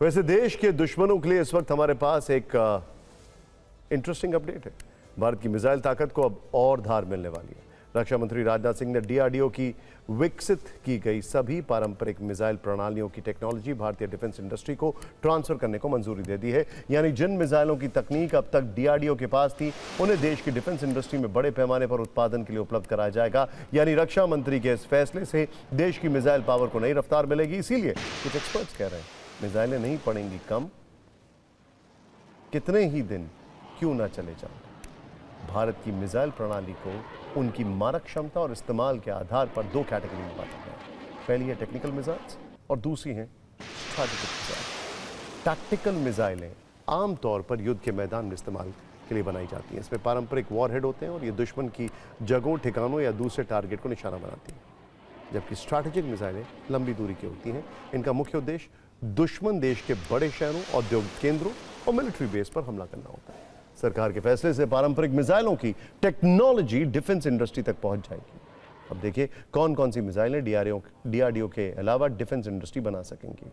वैसे देश के दुश्मनों के लिए इस वक्त हमारे पास एक इंटरेस्टिंग अपडेट है। भारत की मिसाइल ताकत को अब और धार मिलने वाली है। रक्षा मंत्री राजनाथ सिंह ने डीआरडीओ की विकसित की गई सभी पारंपरिक मिसाइल प्रणालियों की टेक्नोलॉजी भारतीय डिफेंस इंडस्ट्री को ट्रांसफर करने को मंजूरी दे दी है। यानी जिन मिसाइलों की तकनीक अब तक डीआरडीओ के पास थी, उन्हें देश की डिफेंस इंडस्ट्री में बड़े पैमाने पर उत्पादन के लिए उपलब्ध कराया जाएगा। यानी रक्षा मंत्री के इस फैसले से देश की मिसाइल पावर को नई रफ्तार मिलेगी। इसीलिए कुछ एक्सपर्ट्स कह रहे हैं मिसाइलें नहीं पड़ेंगी कम, कितने ही दिन क्यों ना चले जाएं। भारत की मिसाइल प्रणाली को उनकी मारक क्षमता और इस्तेमाल के आधार पर दो कैटेगरी में बांटा गया है। पहली है टेक्निकल मिसाइल्स और दूसरी है स्ट्रैटेजिक मिसाइल। टैक्टिकल मिसाइलें आमतौर पर युद्ध के मैदान में इस्तेमाल के लिए बनाई जाती हैं। इसमें पारंपरिक वॉरहेड होते हैं और ये दुश्मन की जगहों, ठिकानों या दूसरे टारगेट को निशाना बनाती हैं। जबकि स्ट्रैटेजिक मिसाइलें लंबी दूरी की होती हैं। इनका मुख्य उद्देश्य दुश्मन देश के बड़े शहरों, औद्योगिक केंद्रों और मिलिट्री बेस पर हमला करना होता है। सरकार के फैसले से पारंपरिक मिसाइलों की टेक्नोलॉजी डिफेंस इंडस्ट्री तक पहुंच जाएगी। अब देखिए कौन कौन सी मिसाइलें डीआरडीओ के अलावा डिफेंस इंडस्ट्री बना सकेंगी।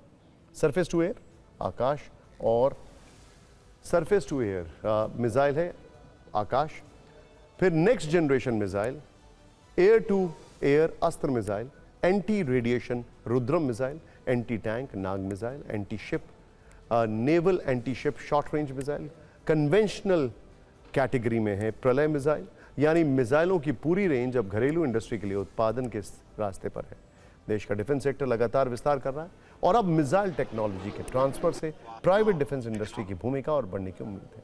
सरफेस टू एयर, आकाश और सरफेस टू एयर मिसाइल है आकाश। फिर next generation missile air to air Astra missile, anti radiation Rudram missile, anti tank Nag missile, anti ship naval anti ship short range missile. Conventional category में है प्रलय missile. यानी मिसाइलों की पूरी रेंज अब घरेलू इंडस्ट्री के लिए उत्पादन के रास्ते पर है। देश का डिफेंस सेक्टर लगातार विस्तार कर रहा है और अब मिसाइल टेक्नोलॉजी के ट्रांसफर से प्राइवेट डिफेंस इंडस्ट्री की भूमिका और बढ़ने की उम्मीद है।